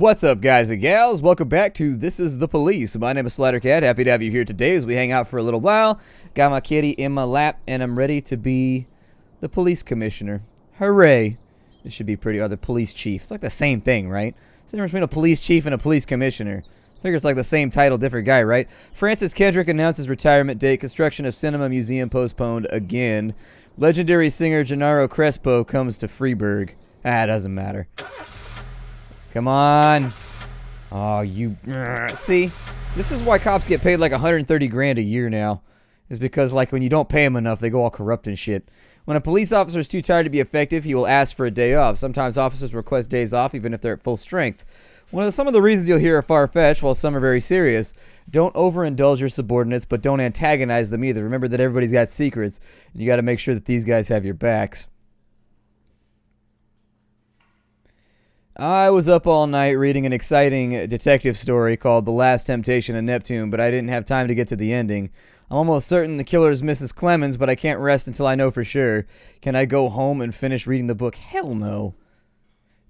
What's up, guys and gals? Welcome back to This is the Police. My name is Splattercat. Happy to have you here today as we hang out for a little while. Got my kitty in my lap, and I'm ready to be the police commissioner. Hooray. This should be pretty, or the police chief. It's like the same thing, right? It's the difference between a police chief and a police commissioner. I figure it's like the same title, different guy, right? Francis Kendrick announces retirement date. Construction of cinema museum postponed again. Legendary singer Gennaro Crespo comes to Freeburg. Ah, it doesn't matter. Come on. Oh, you... See? This is why cops get paid like 130 grand a year now. Is because, like, when you don't pay them enough, they go all corrupt and shit. When a police officer is too tired to be effective, he will ask for a day off. Sometimes officers request days off even if they're at full strength. Some of the reasons you'll hear are far-fetched, while some are very serious. Don't overindulge your subordinates, but don't antagonize them either. Remember that everybody's got secrets, and you got to make sure that these guys have your backs. I was up all night reading an exciting detective story called The Last Temptation of Neptune, but I didn't have time to get to the ending. I'm almost certain the killer is Mrs. Clemens, but I can't rest until I know for sure. Can I go home and finish reading the book? Hell no.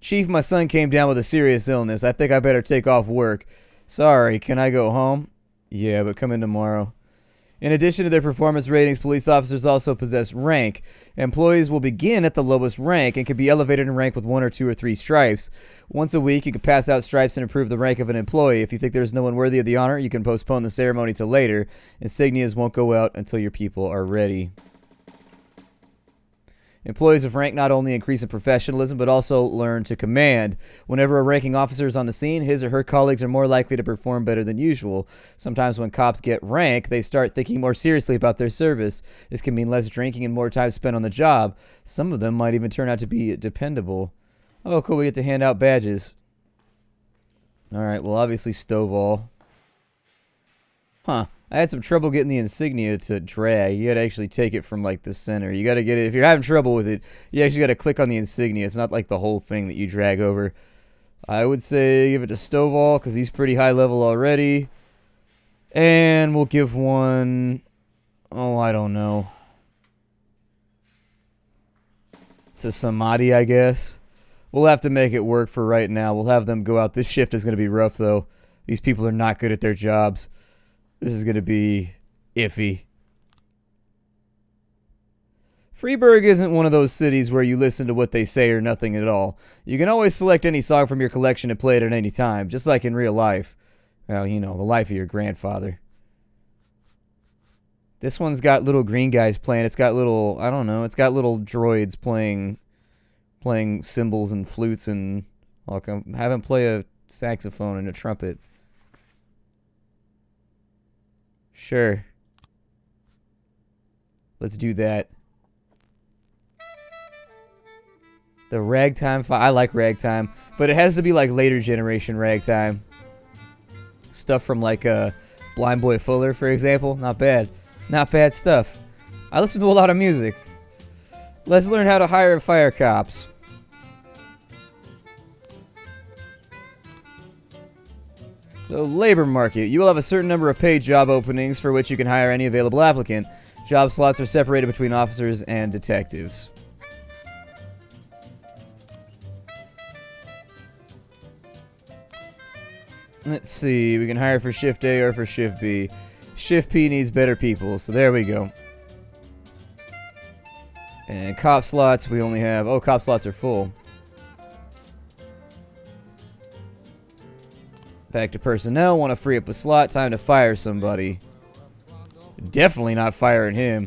Chief, my son came down with a serious illness. I think I better take off work. Sorry, can I go home? Yeah, but come in tomorrow. In addition to their performance ratings, police officers also possess rank. Employees will begin at the lowest rank and can be elevated in rank with 1 or 2 or 3 stripes. Once a week, you can pass out stripes and improve the rank of an employee. If you think there's no one worthy of the honor, you can postpone the ceremony till later. Insignias won't go out until your people are ready. Employees of rank not only increase in professionalism, but also learn to command. Whenever a ranking officer is on the scene, his or her colleagues are more likely to perform better than usual. Sometimes when cops get rank, they start thinking more seriously about their service. This can mean less drinking and more time spent on the job. Some of them might even turn out to be dependable. Oh, cool, we get to hand out badges. Alright, well, obviously Stovall. Huh. I had some trouble getting the insignia to drag. You gotta actually take it from, like, the center. You gotta get it. If you're having trouble with it, you actually gotta click on the insignia. It's not like the whole thing that you drag over. I would say give it to Stovall, because he's pretty high level already. And we'll give one... Oh, I don't know. To Samadhi, I guess. We'll have to make it work for right now. We'll have them go out. This shift is gonna be rough, though. These people are not good at their jobs. This is going to be iffy. Freeburg isn't one of those cities where you listen to what they say or nothing at all. You can always select any song from your collection and play it at any time, just like in real life. Well, you know, the life of your grandfather. This one's got little green guys playing. It's got little, I don't know, it's got little droids playing cymbals and flutes and, well, have them play a saxophone and a trumpet. Sure. Let's do that. The ragtime I like ragtime, but it has to be like later generation ragtime. Stuff from like Blind Boy Fuller, for example. Not bad. Not bad stuff. I listen to a lot of music. Let's learn how to hire and fire cops. The labor market. You will have a certain number of paid job openings for which you can hire any available applicant. Job slots are separated between officers and detectives. Let's see. We can hire for Shift A or for Shift B. Shift P needs better people, so there we go. And cop slots, we only have... Oh, cop slots are full. Back to personnel. Want to free up a slot. Time to fire somebody. Definitely not firing him.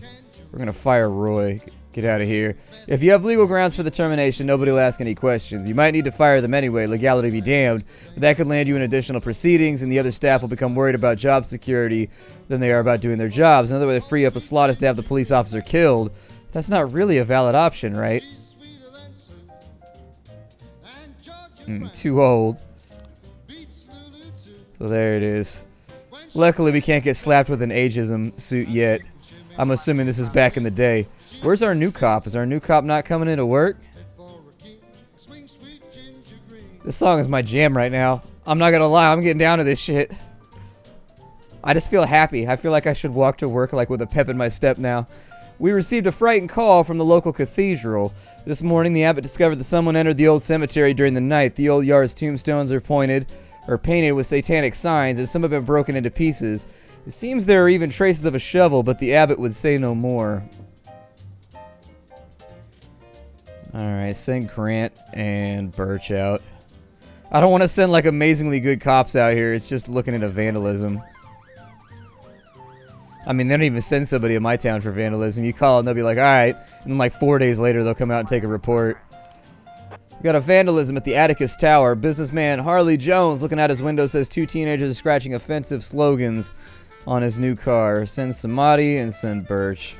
We're going to fire Roy. Get out of here. If you have legal grounds for the termination, nobody will ask any questions. You might need to fire them anyway. Legality be damned. But that could land you in additional proceedings, and the other staff will become worried about job security than they are about doing their jobs. Another way to free up a slot is to have the police officer killed. That's not really a valid option, right? Too old. So there it is. Luckily, we can't get slapped with an ageism suit yet. I'm assuming this is back in the day. Where's our new cop? Is our new cop not coming into work? This song is my jam right now. I'm not gonna lie, I'm getting down to this shit. I just feel happy. I feel like I should walk to work like with a pep in my step now. We received a frightened call from the local cathedral. This morning, the abbot discovered that someone entered the old cemetery during the night. The old yard's tombstones are painted with satanic signs, and some have been broken into pieces. It seems there are even traces of a shovel, but the abbot would say no more. Alright, send Grant and Birch out. I don't want to send like amazingly good cops out here. It's just looking at a vandalism. I mean, they don't even send somebody in my town for vandalism. You call and they'll be like, alright. And then like 4 days later, they'll come out and take a report. We got a vandalism at the Atticus Tower. Businessman Harley Jones looking out his window says 2 teenagers are scratching offensive slogans on his new car. Send Samadhi and send Birch.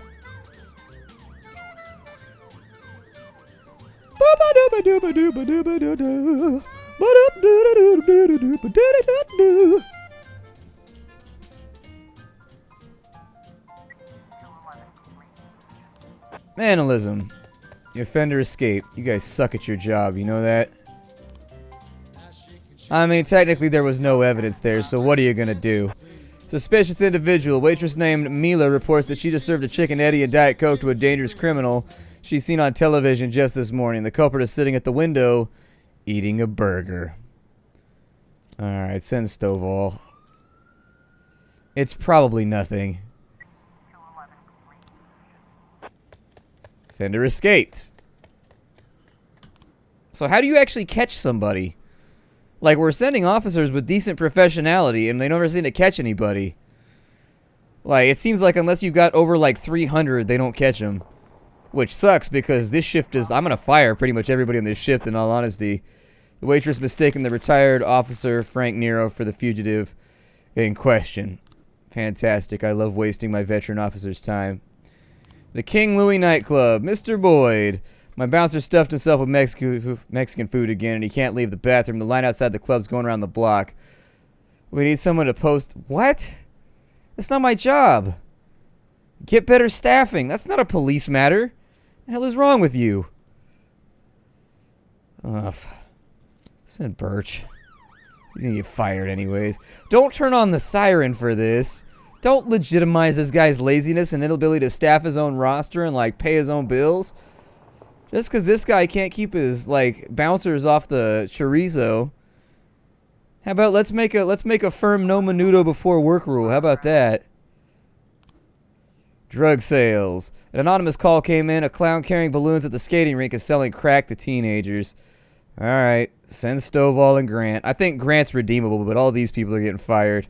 Vandalism. The offender escaped. You guys suck at your job, you know that? I mean, technically there was no evidence there, so what are you gonna do? Suspicious individual. Waitress named Mila reports that she just served a chicken Eddie and Diet Coke to a dangerous criminal she's seen on television just this morning. The culprit is sitting at the window eating a burger. Alright, send Stovall. It's probably nothing. Offender escaped. So how do you actually catch somebody? Like, we're sending officers with decent professionality, and they never seem to catch anybody. Like, it seems like unless you've got over, like, 300, they don't catch them. Which sucks, because this shift is... I'm gonna fire pretty much everybody on this shift, in all honesty. The waitress mistaken the retired officer, Frank Nero, for the fugitive in question. Fantastic. I love wasting my veteran officer's time. The King Louis nightclub. Mr. Boyd. My bouncer stuffed himself with Mexican food again, and he can't leave the bathroom. The line outside the club's going around the block. We need someone to post... What? That's not my job. Get better staffing. That's not a police matter. What the hell is wrong with you? Ugh. Send Birch. He's gonna get fired anyways. Don't turn on the siren for this. Don't legitimize this guy's laziness and inability to staff his own roster and, like, pay his own bills. Just because this guy can't keep his, like, bouncers off the chorizo. How about let's make a firm no menudo before work rule. How about that? Drug sales. An anonymous call came in. A clown carrying balloons at the skating rink is selling crack to teenagers. Alright. Send Stovall and Grant. I think Grant's redeemable, but all these people are getting fired.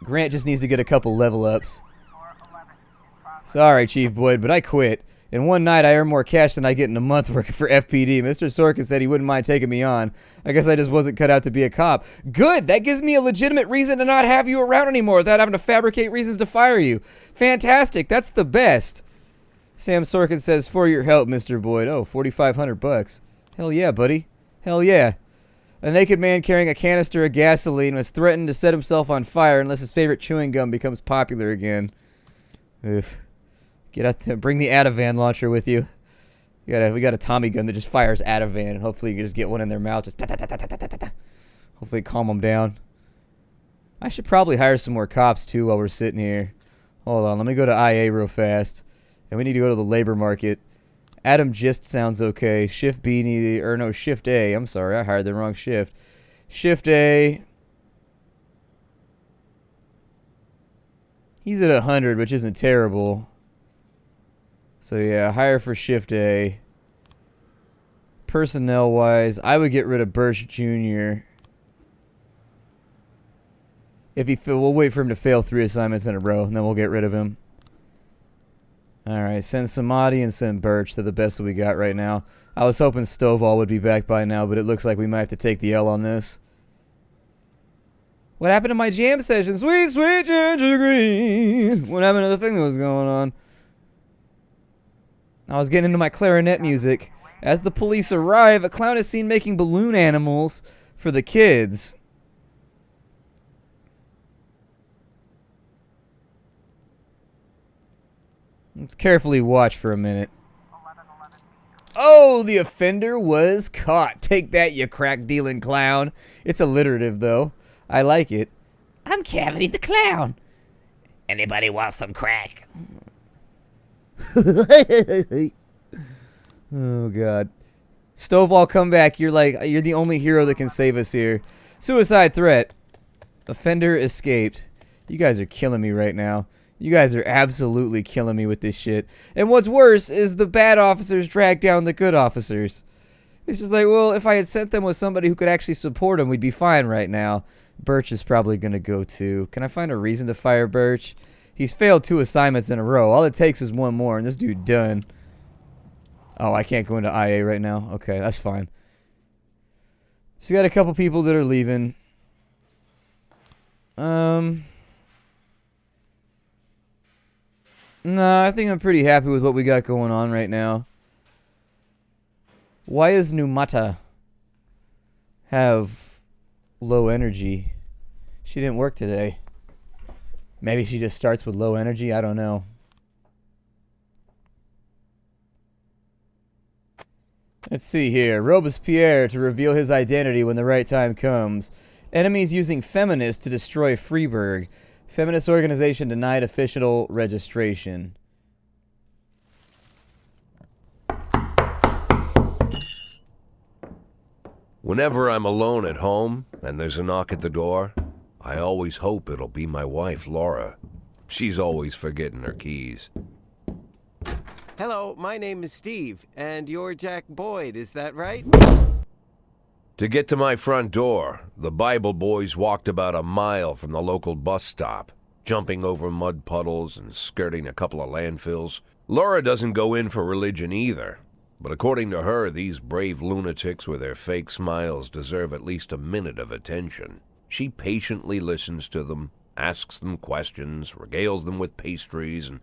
Grant just needs to get a couple level ups. Sorry, Chief Boyd, but I quit. In one night, I earned more cash than I get in a month working for FPD. Mr. Sorkin said he wouldn't mind taking me on. I guess I just wasn't cut out to be a cop. Good! That gives me a legitimate reason to not have you around anymore without having to fabricate reasons to fire you. Fantastic! That's the best! Sam Sorkin says, for your help, Mr. Boyd. Oh, $4,500. Hell yeah, buddy. Hell yeah. A naked man carrying a canister of gasoline was threatened to set himself on fire unless his favorite chewing gum becomes popular again. Oof. Get out there. Bring the Ativan launcher with you. We got a Tommy gun that just fires Ativan, and hopefully you can just get one in their mouth. Just hopefully calm them down. I should probably hire some more cops, too, while we're sitting here. Hold on. Let me go to IA real fast. And we need to go to the labor market. Adam Gist sounds okay. Shift B, or no, Shift A. I'm sorry, I hired the wrong shift. Shift A. He's at 100, which isn't terrible. So yeah, hire for Shift A. Personnel-wise, I would get rid of Birch Jr. We'll wait for him to fail 3 assignments in a row, and then we'll get rid of him. Alright, send Samadhi and send Birch. They're the best that we got right now. I was hoping Stovall would be back by now, but it looks like we might have to take the L on this. What happened to my jam session? Sweet, sweet ginger green. What happened to the thing that was going on? I was getting into my clarinet music. As the police arrive, a clown is seen making balloon animals for the kids. Let's carefully watch for a minute. Oh, the offender was caught. Take that, you crack-dealing clown. It's alliterative, though. I like it. I'm Cavity the Clown. Anybody want some crack? Oh, God. Stovall, come back. You're the only hero that can save us here. Suicide threat. Offender escaped. You guys are killing me right now. You guys are absolutely killing me with this shit. And what's worse is the bad officers drag down the good officers. It's just like, well, if I had sent them with somebody who could actually support them, we'd be fine right now. Birch is probably going to go too. Can I find a reason to fire Birch? He's failed 2 assignments in a row. All it takes is 1 more, and this dude done. Oh, I can't go into IA right now. Okay, that's fine. So you got a couple people that are leaving. Nah, I think I'm pretty happy with what we got going on right now. Why does Numata have low energy? She didn't work today. Maybe she just starts with low energy. I don't know. Let's see here. Robespierre to reveal his identity when the right time comes. Enemies using feminists to destroy Freiburg. Feminist organization denied official registration. Whenever I'm alone at home and there's a knock at the door, I always hope it'll be my wife, Laura. She's always forgetting her keys. Hello, my name is Steve, and you're Jack Boyd, is that right? To get to my front door, the Bible boys walked about a mile from the local bus stop, jumping over mud puddles and skirting a couple of landfills. Laura doesn't go in for religion either, but according to her, these brave lunatics with their fake smiles deserve at least a minute of attention. She patiently listens to them, asks them questions, regales them with pastries, and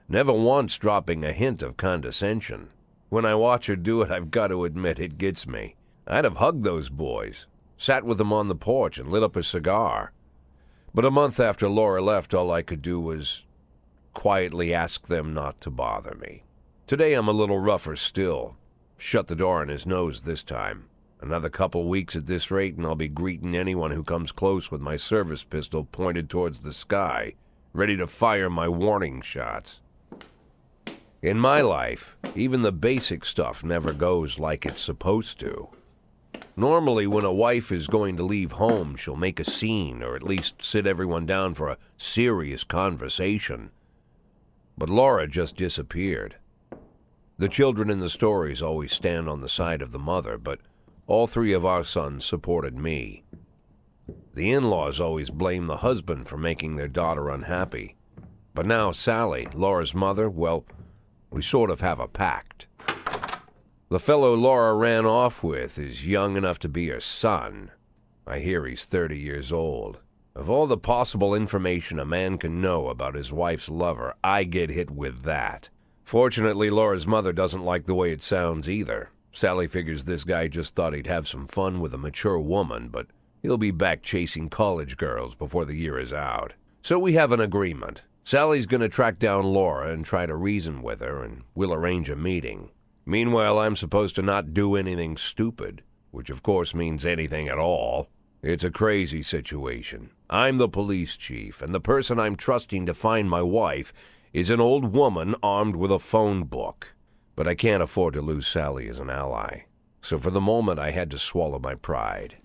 never once dropping a hint of condescension. When I watch her do it, I've got to admit it gets me. I'd have hugged those boys, sat with them on the porch and lit up a cigar. But a month after Laura left, all I could do was quietly ask them not to bother me. Today I'm a little rougher still. Shut the door on his nose this time. Another couple weeks at this rate and I'll be greeting anyone who comes close with my service pistol pointed towards the sky, ready to fire my warning shots. In my life, even the basic stuff never goes like it's supposed to. Normally, when a wife is going to leave home, she'll make a scene or at least sit everyone down for a serious conversation. But Laura just disappeared. The children in the stories always stand on the side of the mother, but all 3 of our sons supported me. The in-laws always blame the husband for making their daughter unhappy. But now Sally, Laura's mother, well, we sort of have a pact. The fellow Laura ran off with is young enough to be her son. I hear he's 30 years old. Of all the possible information a man can know about his wife's lover, I get hit with that. Fortunately, Laura's mother doesn't like the way it sounds either. Sally figures this guy just thought he'd have some fun with a mature woman, but he'll be back chasing college girls before the year is out. So we have an agreement. Sally's going to track down Laura and try to reason with her, and we'll arrange a meeting. Meanwhile, I'm supposed to not do anything stupid, which of course means anything at all. It's a crazy situation. I'm the police chief, and the person I'm trusting to find my wife is an old woman armed with a phone book. But I can't afford to lose Sally as an ally. So for the moment, I had to swallow my pride.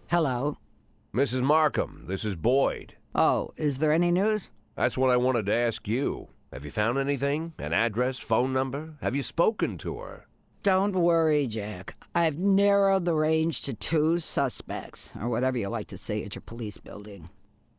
Hello. Mrs. Markham, this is Boyd. Oh, is there any news? That's what I wanted to ask you. Have you found anything? An address, phone number? Have you spoken to her? Don't worry, Jack. I've narrowed the range to 2 suspects, or whatever you like to say at your police building.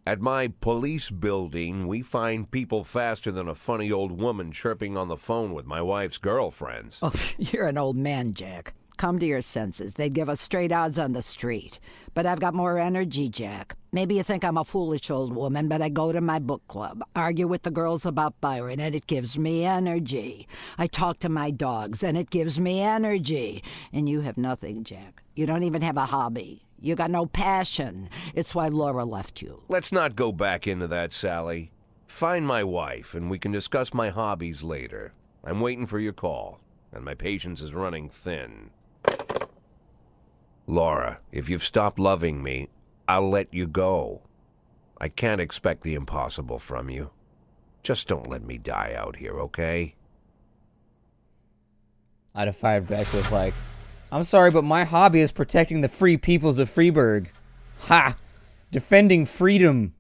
At my police building, we find people faster than a funny old woman chirping on the phone with my wife's girlfriends. Oh, you're an old man, Jack. Come to your senses. They'd give us straight odds on the street. But I've got more energy, Jack. Maybe you think I'm a foolish old woman, but I go to my book club, argue with the girls about Byron, and it gives me energy. I talk to my dogs, and it gives me energy. And you have nothing, Jack. You don't even have a hobby. You got no passion. It's why Laura left you. Let's not go back into that, Sally. Find my wife, and we can discuss my hobbies later. I'm waiting for your call, and my patience is running thin. Laura, if you've stopped loving me, I'll let you go. I can't expect the impossible from you. Just don't let me die out here, okay? I'd have fired back with like, I'm sorry, but my hobby is protecting the free peoples of Freeburg. Ha! Defending freedom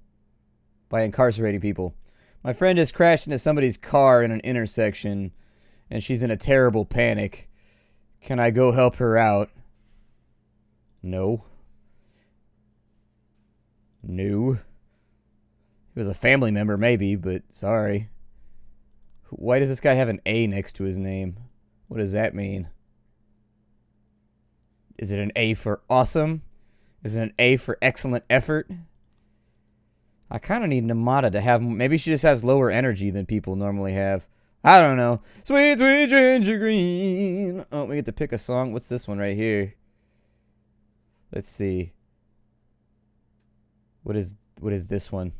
by incarcerating people. My friend has crashed into somebody's car in an intersection, and she's in a terrible panic. Can I go help her out? No. No. He was a family member, maybe, but sorry. Why does this guy have an A next to his name? What does that mean? Is it an A for awesome? Is it an A for excellent effort? I kind of need Namada to have... Maybe she just has lower energy than people normally have. I don't know. Sweet, sweet ginger green. Oh, we get to pick a song. What's this one right here? Let's see. What is this one?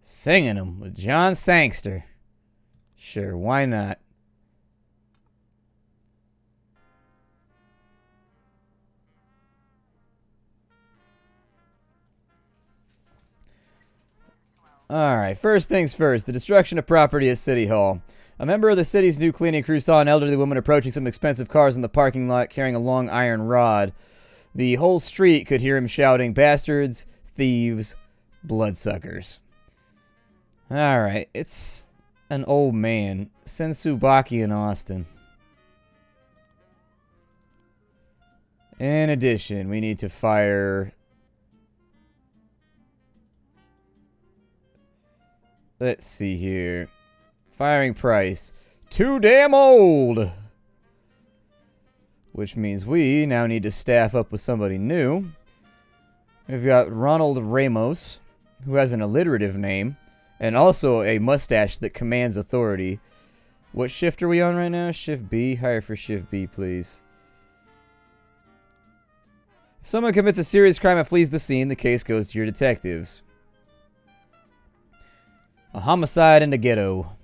Singing them with John Sangster. Sure, why not? Alright, first things first, the destruction of property at City Hall. A member of the city's new cleaning crew saw an elderly woman approaching some expensive cars in the parking lot carrying a long iron rod. The whole street could hear him shouting, bastards, thieves, bloodsuckers. Alright, it's an old man. Sensubaki in Austin. In addition, we need to fire... Let's see here. Firing price. Too damn old! Which means we now need to staff up with somebody new. We've got Ronald Ramos, who has an alliterative name, and also a mustache that commands authority. What shift are we on right now? Shift B? Hire for Shift B, please. If someone commits a serious crime and flees the scene, the case goes to your detectives. A homicide in the ghetto.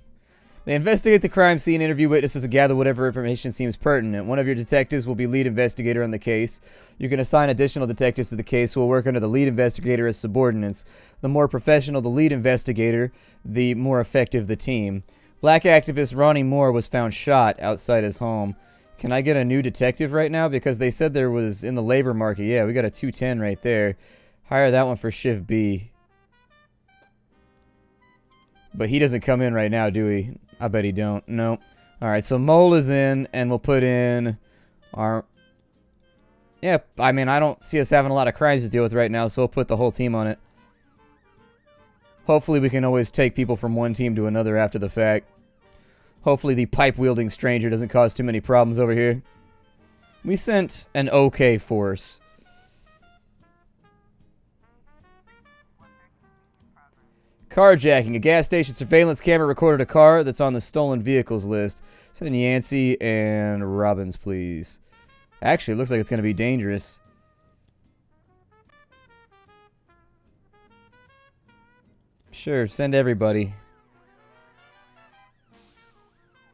They investigate the crime scene, interview witnesses, and gather whatever information seems pertinent. One of your detectives will be lead investigator on the case. You can assign additional detectives to the case who will work under the lead investigator as subordinates. The more professional the lead investigator, the more effective the team. Black activist Ronnie Moore was found shot outside his home. Can I get a new detective right now? Because they said there was in the labor market. Yeah, we got a 210 right there. Hire that one for Shift B. But he doesn't come in right now, do he? I bet he don't. No. Alright, so Mole is in, and we'll put in our... Yeah, I mean, I don't see us having a lot of crimes to deal with right now, so we'll put the whole team on it. Hopefully we can always take people from one team to another after the fact. Hopefully the pipe-wielding stranger doesn't cause too many problems over here. We sent an okay force. Carjacking. A gas station surveillance camera recorded a car that's on the stolen vehicles list. Send Yancey and Robbins, please. Actually, it looks like it's going to be dangerous. Sure, send everybody.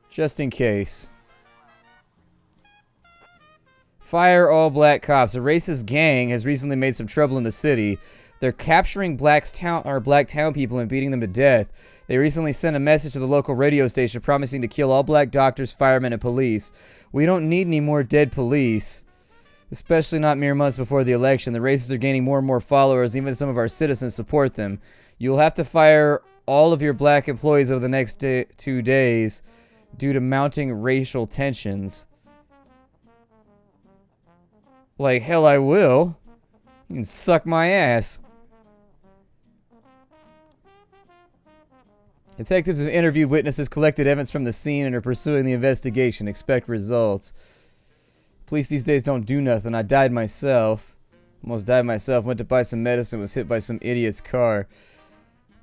Just in case. Fire all black cops. A racist gang has recently made some trouble in the city. They're capturing black town people and beating them to death. They recently sent a message to the local radio station promising to kill all black doctors, firemen, and police. We don't need any more dead police. Especially not mere months before the election. The racists are gaining more and more followers. Even some of our citizens support them. You'll have to fire all of your black employees over the next 2 days due to mounting racial tensions. Like hell I will. You can suck my ass. Detectives have interviewed witnesses, collected evidence from the scene, and are pursuing the investigation. Expect results. Police these days don't do nothing. I died myself. Almost died myself. Went to buy some medicine. Was hit by some idiot's car.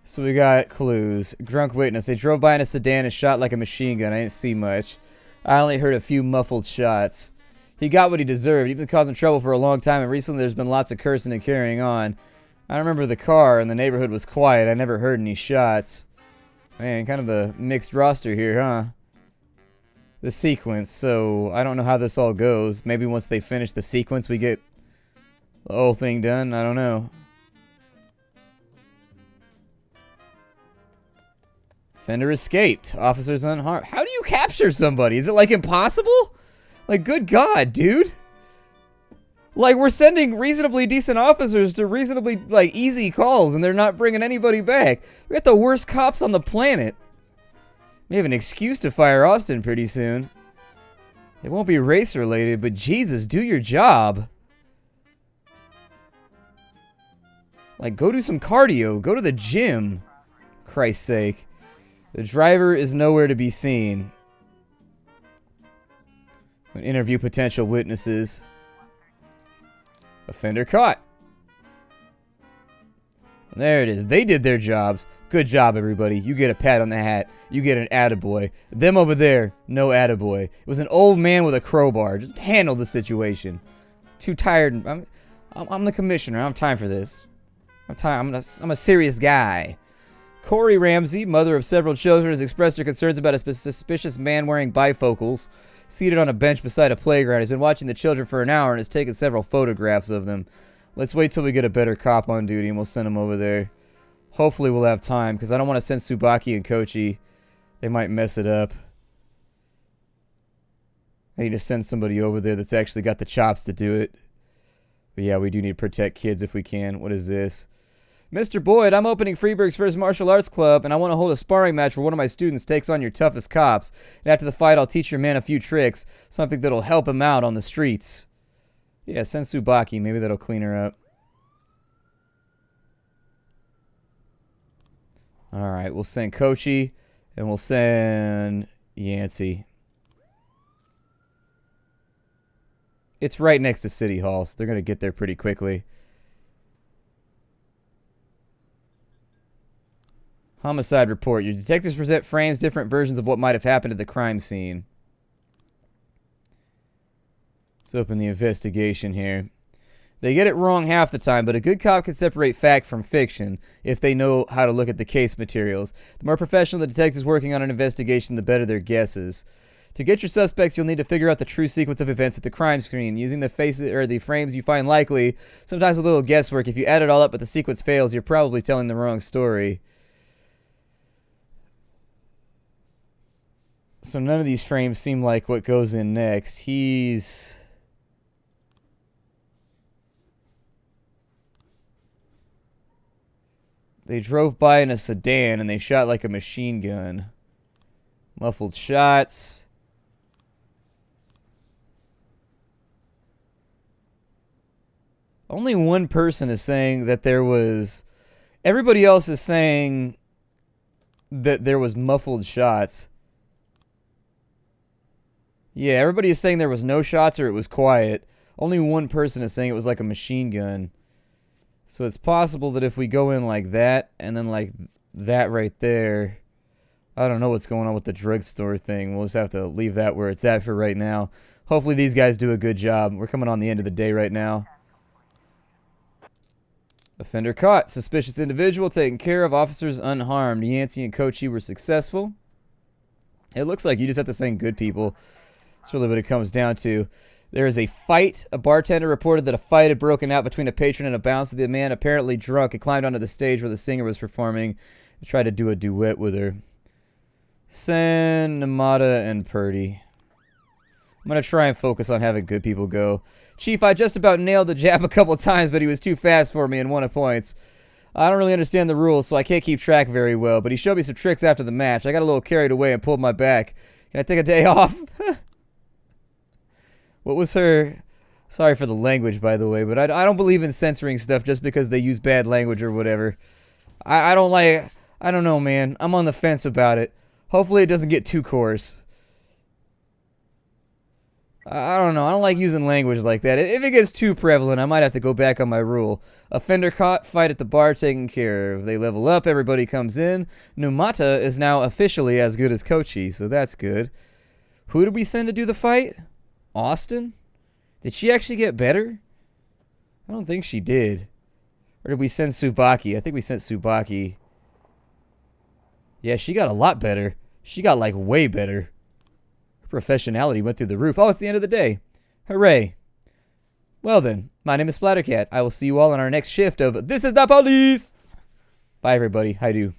So we got clues. Drunk witness. They drove by in a sedan and shot like a machine gun. I didn't see much. I only heard a few muffled shots. He got what he deserved. He's been causing trouble for a long time, and recently there's been lots of cursing and carrying on. I remember the car, and the neighborhood was quiet. I never heard any shots. Man, kind of a mixed roster here, huh? the sequence, so I don't know how this all goes. Maybe once they finish the sequence, we get the whole thing done. I don't know. Offender escaped. Officers unharmed. How do you capture somebody? Is it like impossible? Like, good God, dude. Like, we're sending reasonably decent officers to reasonably, like, easy calls, and they're not bringing anybody back. We got the worst cops on the planet. We have an excuse to fire Austin pretty soon. It won't be race related, but Jesus, do your job. Like, go do some cardio. Go to the gym. Christ's sake. The driver is nowhere to be seen. Interview potential witnesses. Offender caught. There it is. They did their jobs. Good job, everybody. You get a pat on the hat. You get an attaboy. Them over there, no attaboy. It was an old man with a crowbar. Just handle the situation. Too tired. I'm the commissioner. I don't have time for this. I'm a serious guy. Corey Ramsey, mother of several children, has expressed her concerns about a suspicious man wearing bifocals seated on a bench beside a playground. He's been watching the children for an hour and has taken several photographs of them. Let's wait till we get a better cop on duty and we'll send him over there. Hopefully we'll have time, because I don't want to send Tsubaki and Kochi. They might mess it up. I need to send somebody over there that's actually got the chops to do it. But yeah, we do need to protect kids if we can. What is this? Mr. Boyd, I'm opening Freeburg's first martial arts club, and I want to hold a sparring match where one of my students takes on your toughest cops. And after the fight, I'll teach your man a few tricks, something that'll help him out on the streets. Yeah, send Tsubaki. Maybe that'll clean her up. Alright, we'll send Kochi, and we'll send Yancey. It's right next to City Hall, so they're going to get there pretty quickly. Homicide report. Your detectives present frames, different versions of what might have happened at the crime scene. Let's open the investigation here. They get it wrong half the time, but a good cop can separate fact from fiction if they know how to look at the case materials. The more professional the detectives working on an investigation, the better their guesses. To get your suspects, you'll need to figure out the true sequence of events at the crime scene. Using the faces or the frames you find likely, sometimes with a little guesswork. If you add it all up but the sequence fails, you're probably telling the wrong story. So none of these frames seem like what goes in next. They drove by in a sedan and they shot like a machine gun. Muffled shots. Only one person is saying that there was... Everybody else is saying that there was muffled shots. Yeah, everybody is saying there was no shots or it was quiet. Only one person is saying it was like a machine gun. So it's possible that if we go in like that, and then like that right there, I don't know what's going on with the drugstore thing. We'll just have to leave that where it's at for right now. Hopefully these guys do a good job. We're coming on the end of the day right now. Offender caught. Suspicious individual taken care of. Officers unharmed. Yancey and Kochi were successful. It looks like you just have to send good people. That's really what it comes down to. There is a fight. A bartender reported that a fight had broken out between a patron and a bouncer. The man, apparently drunk, had climbed onto the stage where the singer was performing and tried to do a duet with her. Sen, Namada, and Purdy. I'm going to try and focus on having good people go. Chief, I just about nailed the jab a couple times, but he was too fast for me and won a points. I don't really understand the rules, so I can't keep track very well, but he showed me some tricks after the match. I got a little carried away and pulled my back. Can I take a day off? What was her... Sorry for the language, by the way, but I don't believe in censoring stuff just because they use bad language or whatever. I don't like... I don't know, man. I'm on the fence about it. Hopefully it doesn't get too coarse. I don't know. I don't like using language like that. If it gets too prevalent, I might have to go back on my rule. Offender caught, fight at the bar taken care of. They level up, everybody comes in. Numata is now officially as good as Kochi, so that's good. Who did we send to do the fight? Austin? Did she actually get better? I don't think she did. Or did we send Tsubaki? I think we sent Tsubaki. Yeah, she got a lot better. She got, like, way better. Her Professionality went through the roof. Oh, it's the end of the day. Hooray. Well then, my name is Splattercat. I will see you all on our next shift of This is the Police. Bye, everybody. How do?